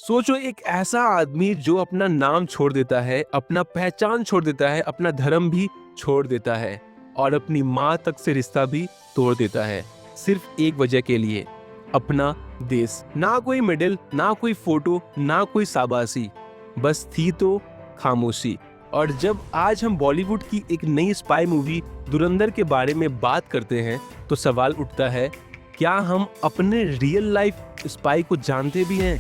सोचो एक ऐसा आदमी जो अपना नाम छोड़ देता है, अपना पहचान छोड़ देता है, अपना धर्म भी छोड़ देता है और अपनी माँ तक से रिश्ता भी तोड़ देता है, सिर्फ एक वजह के लिए, अपना देश। ना कोई मेडल, ना कोई फोटो, ना कोई शाबाशी, बस थी तो खामोशी। और जब आज हम बॉलीवुड की एक नई स्पाई मूवी धुरंधर के बारे में बात करते हैं तो सवाल उठता है, क्या हम अपने रियल लाइफ स्पाई को जानते भी हैं?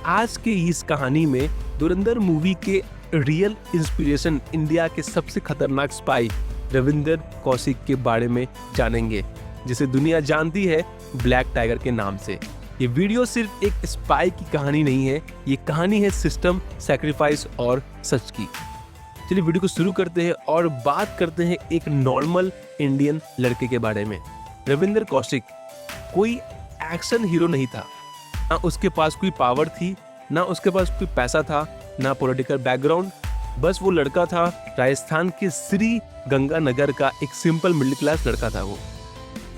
आज के इस कहानी में धुरंधर मूवी के रियल इंस्पिरेशन इंडिया के सबसे खतरनाक स्पाई रविंदर कौशिक के बारे में जानेंगे, जिसे दुनिया जानती है ब्लैक टाइगर के नाम से। ये वीडियो सिर्फ एक स्पाई की कहानी नहीं है, ये कहानी है सिस्टम, सैक्रिफाइस और सच की। चलिए वीडियो को शुरू करते हैं और बात करते हैं एक नॉर्मल इंडियन लड़के के बारे में। रविंदर कौशिक कोई एक्शन हीरो नहीं था, ना उसके पास कोई पावर थी, ना उसके पास कोई पैसा था, ना पॉलिटिकल बैकग्राउंड। बस वो लड़का था राजस्थान के श्री गंगानगर का एक सिंपल मिडिल क्लास लड़का था। वो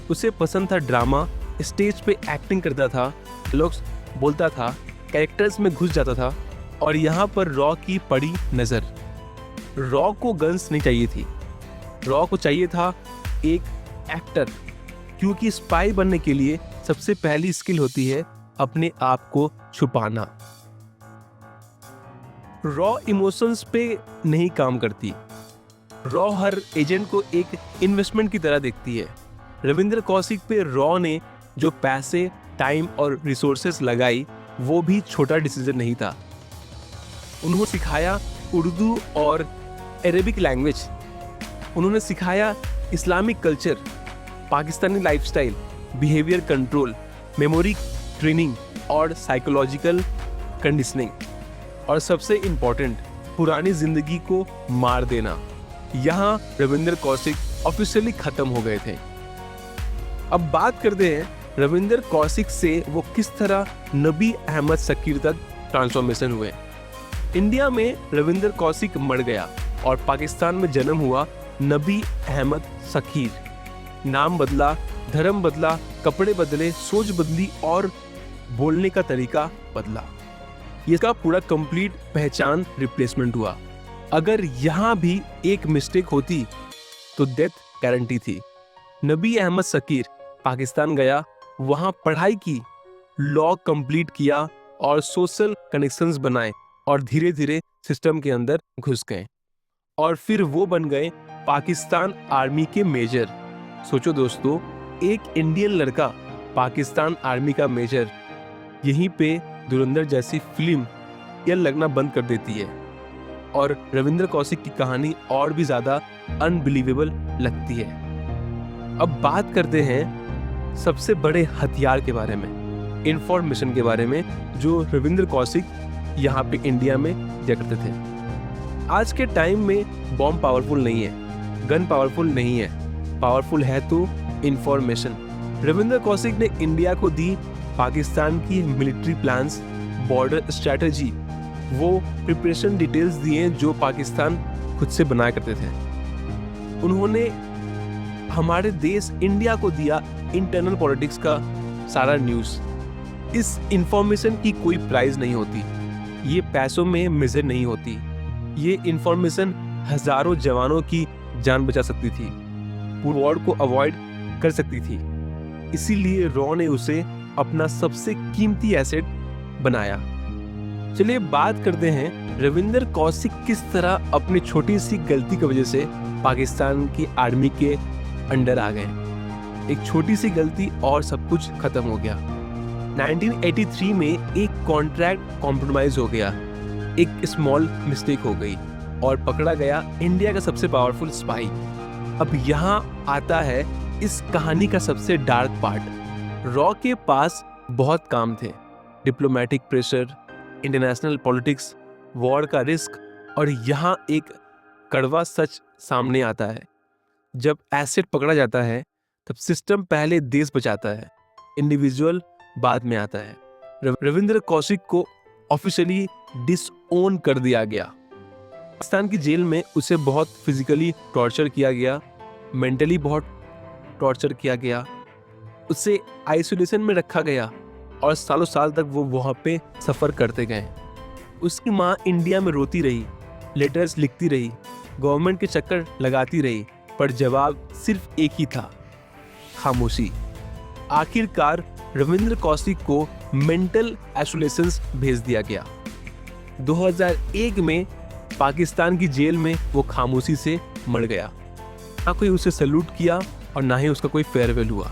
उसे पसंद था ड्रामा, स्टेज पे एक्टिंग करता था, लोग बोलता था, कैरेक्टर्स में घुस जाता था। और यहाँ पर रॉ की पड़ी नजर। रॉ को गन्स नहीं चाहिए थी, रॉ को चाहिए था एक एक्टर, क्योंकि स्पाई बनने के लिए सबसे पहली स्किल होती है अपने आप को छुपाना। रॉ इमोशंस पे नहीं काम करती, रॉ हर एजेंट को एक इन्वेस्टमेंट की तरह देखती है। रविंदर कौशिक पे रॉ ने जो पैसे, टाइम और रिसोर्सेस लगाई, वो भी छोटा डिसीजन नहीं था। उन्होंने सिखाया उर्दू और अरेबिक लैंग्वेज, उन्होंने सिखाया Islamic culture, Pakistani lifestyle, behaviour control, memory training और साइकोलॉजिकल कंडीशनिंग, और सबसे इम्पोर्टेंट, पुरानी जिंदगी को मार देना। यहाँ रविंदर कौशिक ऑफिशियली खत्म हो गए थे। अब बात करते हैं रविंदर कौशिक से वो किस तरह नबी अहमद शकीर तक ट्रांसफॉर्मेशन हुए। इंडिया में रविंदर कौशिक मर गया और पाकिस्तान में जन्म हुआ नबी अहमद शकीर। नाम बदला, धर्म बदला, कपड़े बदले, सोच बदली और बोलने का तरीका बदला। इसका पूरा कंप्लीट पहचान रिप्लेसमेंट हुआ। अगर यहाँ भी एक मिस्टेक होती तो डेथ गारंटी थी। नबी अहमद शकीर पाकिस्तान गया, वहाँ पढ़ाई की, लॉ कंप्लीट किया और सोशल कनेक्शंस बनाए और धीरे धीरे सिस्टम के अंदर घुस गए और फिर वो बन गए पाकिस्तान आर्मी के मेजर। सोचो दोस्तों, एक इंडियन लड़का पाकिस्तान आर्मी का मेजर, यहीं पे धुरंधर जैसी फिल्म ये लगना बंद कर देती है और रविंदर कौशिक की कहानी और भी ज्यादा अनबिलीवेबल लगती है। अब बात करते हैं सबसे बड़े हथियार के बारे में, इंफॉर्मेशन के बारे में, जो रविंदर कौशिक यहाँ पे इंडिया में दिया करते थे। आज के टाइम में बॉम्ब पावरफुल नहीं है, गन पावरफुल नहीं है, पावरफुल है तो इंफॉर्मेशन। रविंदर कौशिक ने इंडिया को दी पाकिस्तान की मिलिट्री प्लान्स, बॉर्डर स्ट्रैटेजी, वो प्रिपरेशन डिटेल्स दिए जो पाकिस्तान खुद से बनाया करते थे। उन्होंने हमारे देश इंडिया को दिया इंटरनल पॉलिटिक्स का सारा न्यूज़। इस इंफॉर्मेशन की कोई प्राइस नहीं होती, ये पैसों में मेजर नहीं होती। ये इंफॉर्मेशन हजारों जवानों की जान बचा सकती थी, पूरे वॉर को अवॉइड कर सकती थी। इसीलिए रॉ ने उसे अपना सबसे कीमती एसेट बनाया। चलिए बात करते हैं रविंदर कौशिक किस तरह अपनी छोटी सी गलती की वजह से पाकिस्तान की आर्मी के अंडर आ गए। एक छोटी सी गलती और सब कुछ खत्म हो गया। 1983 में एक कॉन्ट्रैक्ट कॉम्प्रोमाइज हो गया, एक स्मॉल मिस्टेक हो गई और पकड़ा गया इंडिया का सबसे पावरफुल स्पाई। अब यहाँ आता है इस कहानी का सबसे डार्क पार्ट। रॉ के पास बहुत काम थे, diplomatic pressure, international politics, war का रिस्क, और यहाँ एक कड़वा सच सामने आता है। जब एसेट पकड़ा जाता है तब सिस्टम पहले देश बचाता है, इंडिविजुअल बाद में आता है। रविंदर कौशिक को ऑफिशियली डिसओन कर दिया गया। पाकिस्तान की जेल में उसे बहुत फिजिकली टॉर्चर किया गया, मेंटली बहुत टॉर्चर किया गया, उसे आइसोलेशन में रखा गया और सालों साल तक वो वहाँ पे सफ़र करते गए। उसकी माँ इंडिया में रोती रही, लेटर्स लिखती रही, गवर्नमेंट के चक्कर लगाती रही, पर जवाब सिर्फ एक ही था, खामोशी। आखिरकार रविंद्र कौशिक को मेंटल आइसोलेशन भेज दिया गया। 2001 में पाकिस्तान की जेल में वो खामोशी से मर गया। ना कोई उसे सैल्यूट किया और ना ही उसका कोई फेयरवेल हुआ।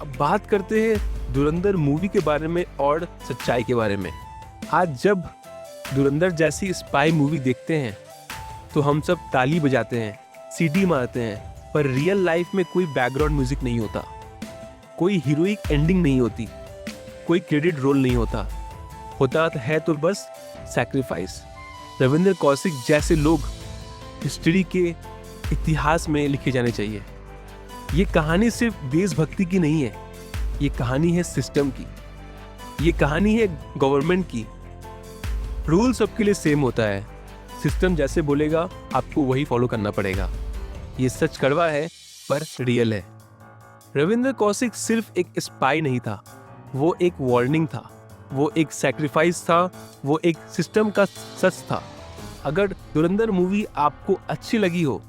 अब बात करते हैं धुरंधर मूवी के बारे में और सच्चाई के बारे में। आज जब धुरंधर जैसी स्पाई मूवी देखते हैं तो हम सब ताली बजाते हैं, सीटी मारते हैं, पर रियल लाइफ में कोई बैकग्राउंड म्यूजिक नहीं होता, कोई हीरोइक एंडिंग नहीं होती, कोई क्रेडिट रोल नहीं होता। होता है तो बस सैक्रिफाइस। रविंद्र कौशिक जैसे लोग हिस्ट्री के इतिहास में लिखे जाने चाहिए। ये कहानी सिर्फ देशभक्ति की नहीं है, ये कहानी है सिस्टम की, ये कहानी है गवर्नमेंट की। रूल सबके लिए सेम होता है, सिस्टम जैसे बोलेगा आपको वही फॉलो करना पड़ेगा। ये सच कड़वा है पर रियल है। रविंद्र कौशिक सिर्फ एक स्पाई नहीं था, वो एक वार्निंग था, वो एक सैक्रिफाइस था, वो एक सिस्टम का सच था। अगर धुरंधर मूवी आपको अच्छी लगी हो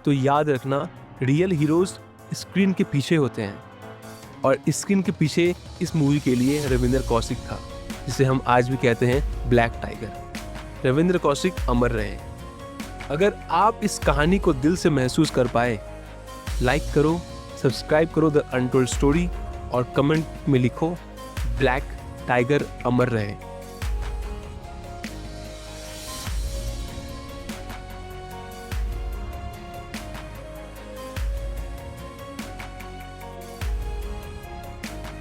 तो याद रखना, रियल हीरोज स्क्रीन के पीछे होते हैं और स्क्रीन के पीछे इस मूवी के लिए रविंद्र कौशिक था, जिसे हम आज भी कहते हैं ब्लैक टाइगर। रविंद्र कौशिक अमर रहे। अगर आप इस कहानी को दिल से महसूस कर पाए, लाइक करो, सब्सक्राइब करो द अनटोल्ड स्टोरी और कमेंट में लिखो ब्लैक टाइगर अमर रहे।